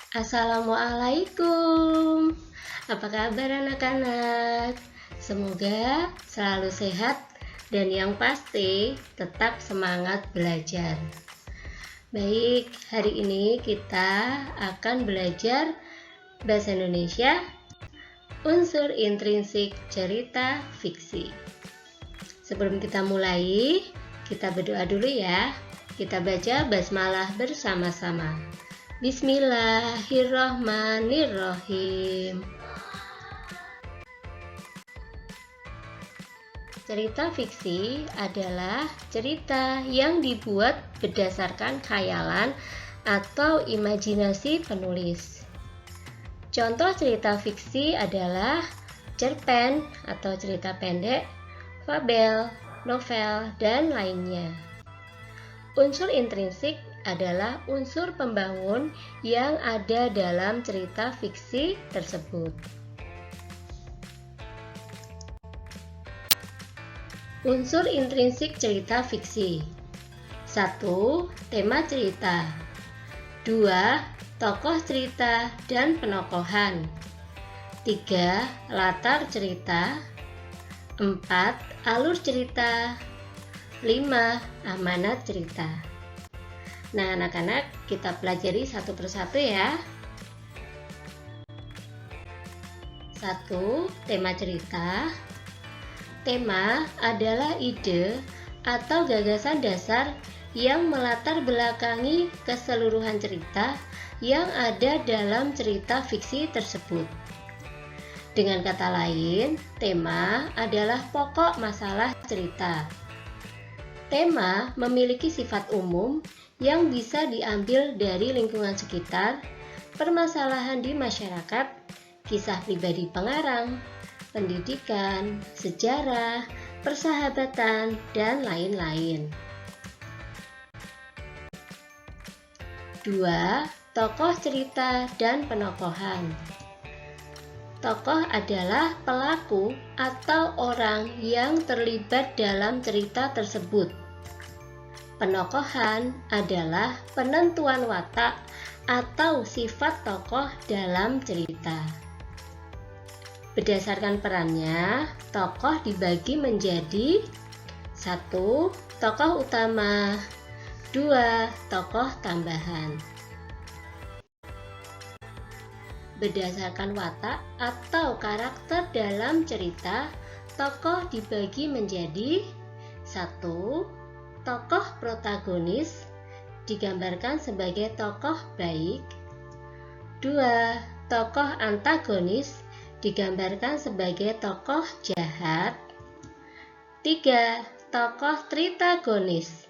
Assalamualaikum. Apa kabar anak-anak? Semoga selalu sehat dan yang pasti tetap semangat belajar. Baik, hari ini kita akan belajar bahasa Indonesia unsur intrinsik cerita fiksi. Sebelum kita mulai, kita berdoa dulu ya. Kita baca basmalah bersama-sama. Bismillahirrahmanirrahim. Cerita fiksi adalah cerita yang dibuat berdasarkan khayalan atau imajinasi penulis. Contoh cerita fiksi adalah cerpen atau cerita pendek, fabel, novel, dan lainnya. Unsur intrinsik adalah unsur pembangun yang ada dalam cerita fiksi tersebut. Unsur intrinsik cerita fiksi. 1. Tema cerita. 2. Tokoh cerita dan penokohan. 3. Latar cerita. 4. Alur cerita. 5. Amanat cerita. Nah, anak-anak, kita pelajari satu persatu ya. 1. Tema cerita. Tema adalah ide atau gagasan dasar yang melatar belakangi keseluruhan cerita yang ada dalam cerita fiksi tersebut. Dengan kata lain, tema adalah pokok masalah cerita. Tema memiliki sifat umum yang bisa diambil dari lingkungan sekitar, permasalahan di masyarakat, kisah pribadi pengarang, pendidikan, sejarah, persahabatan, dan lain-lain. 2. Tokoh cerita dan penokohan. Tokoh adalah pelaku atau orang yang terlibat dalam cerita tersebut. Penokohan adalah penentuan watak atau sifat tokoh dalam cerita. Berdasarkan perannya, tokoh dibagi menjadi 1. Tokoh utama, 2. Tokoh tambahan. Berdasarkan watak atau karakter dalam cerita, tokoh dibagi menjadi 1. Tokoh protagonis digambarkan sebagai tokoh baik. 2. Tokoh antagonis digambarkan sebagai tokoh jahat. 3. Tokoh tritagonis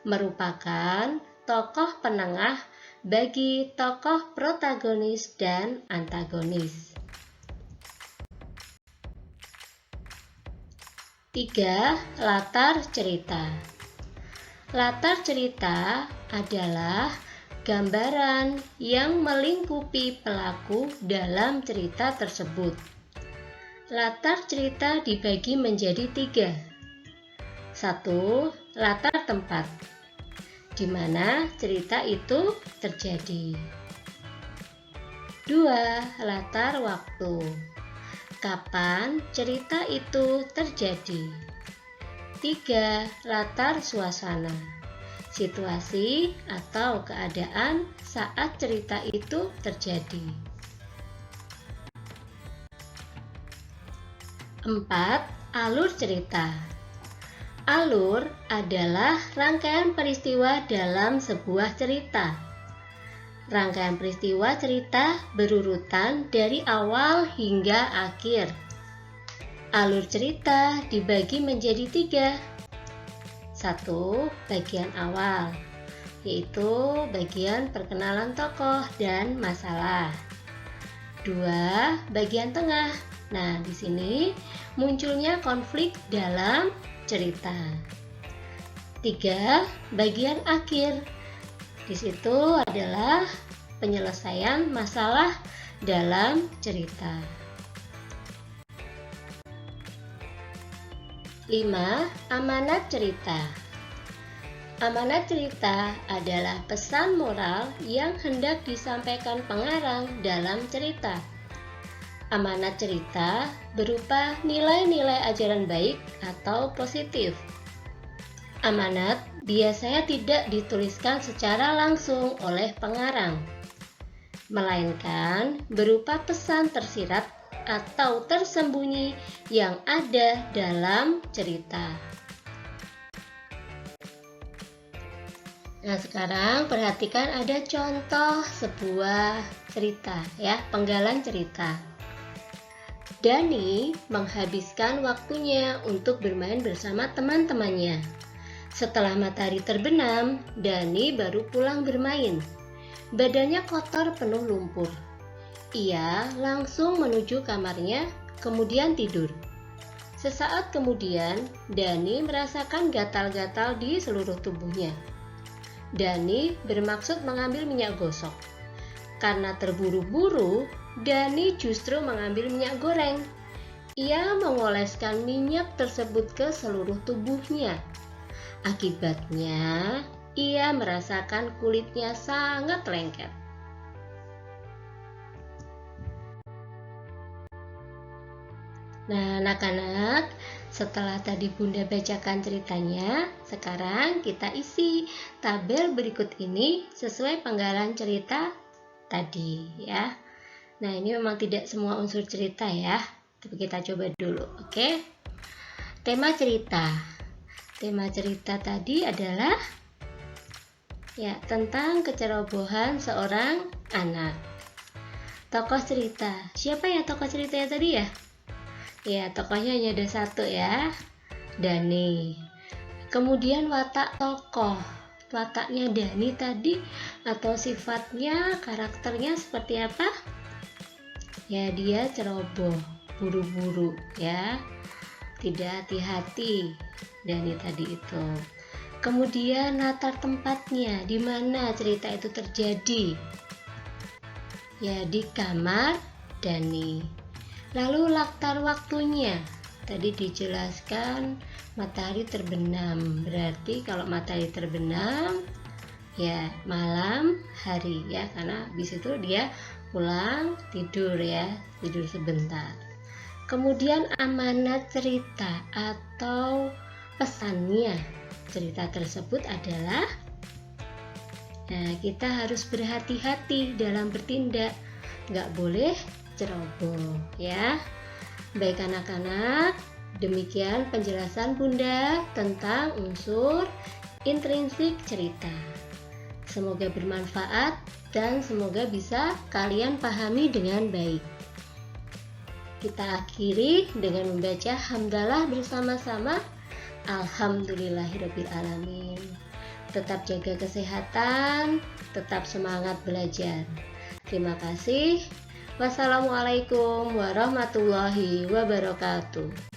merupakan tokoh penengah bagi tokoh protagonis dan antagonis. 3. Latar cerita. Latar cerita adalah gambaran yang melingkupi pelaku dalam cerita tersebut. Latar cerita dibagi menjadi 3. 1. Latar tempat, di mana cerita itu terjadi. 2. Latar waktu, kapan cerita itu terjadi. 3. Latar suasana, situasi atau keadaan saat cerita itu terjadi. 4. Alur cerita. Alur adalah rangkaian peristiwa dalam sebuah cerita. Rangkaian peristiwa cerita berurutan dari awal hingga akhir. Alur cerita dibagi menjadi 3. 1. Bagian awal, yaitu bagian perkenalan tokoh dan masalah. 2. Bagian tengah. Nah, di sini munculnya konflik dalam cerita. 3. Bagian akhir. Di situ adalah penyelesaian masalah dalam cerita. 5. Amanat cerita. Amanat cerita adalah pesan moral yang hendak disampaikan pengarang dalam cerita. Amanat cerita berupa nilai-nilai ajaran baik atau positif. Amanat biasanya tidak dituliskan secara langsung oleh pengarang, melainkan berupa pesan tersirat atau tersembunyi yang ada dalam cerita. Nah, sekarang perhatikan ada contoh sebuah cerita ya, penggalan cerita. Dani menghabiskan waktunya untuk bermain bersama teman-temannya. Setelah matahari terbenam, Dani baru pulang bermain. Badannya kotor penuh lumpur. Ia langsung menuju kamarnya, kemudian tidur. Sesaat kemudian, Dani merasakan gatal-gatal di seluruh tubuhnya. Dani bermaksud mengambil minyak gosok. Karena terburu-buru, Dani justru mengambil minyak goreng. Ia mengoleskan minyak tersebut ke seluruh tubuhnya. Akibatnya, ia merasakan kulitnya sangat lengket. Nah, anak-anak, setelah tadi Bunda bacakan ceritanya, sekarang kita isi tabel berikut ini sesuai penggalan cerita tadi ya. Nah, ini memang tidak semua unsur cerita ya, tapi kita coba dulu, oke? Tema cerita. Tema cerita tadi adalah ya tentang kecerobohan seorang anak. Tokoh cerita. Siapa ya tokoh ceritanya tadi ya? Ya, tokohnya hanya ada satu ya, Dani. Kemudian watak tokoh. Wataknya Dani tadi atau sifatnya, karakternya seperti apa? Ya, dia ceroboh, buru-buru ya. Tidak hati-hati Dani tadi itu. Kemudian latar tempatnya, di mana cerita itu terjadi? Ya, di kamar Dani. Lalu latar waktunya, tadi dijelaskan matahari terbenam. Berarti kalau matahari terbenam, ya malam hari ya, karena habis itu dia pulang tidur ya, tidur sebentar. Kemudian amanat cerita atau pesannya, cerita tersebut adalah, nah kita harus berhati-hati dalam bertindak, nggak boleh ceroboh ya. Baik anak-anak, demikian penjelasan Bunda tentang unsur intrinsik cerita. Semoga bermanfaat dan semoga bisa kalian pahami dengan baik. Kita akhiri dengan membaca hamdalah bersama-sama. Alhamdulillahirabbil alamin. Tetap jaga kesehatan, tetap semangat belajar. Terima kasih. Wassalamualaikum warahmatullahi wabarakatuh.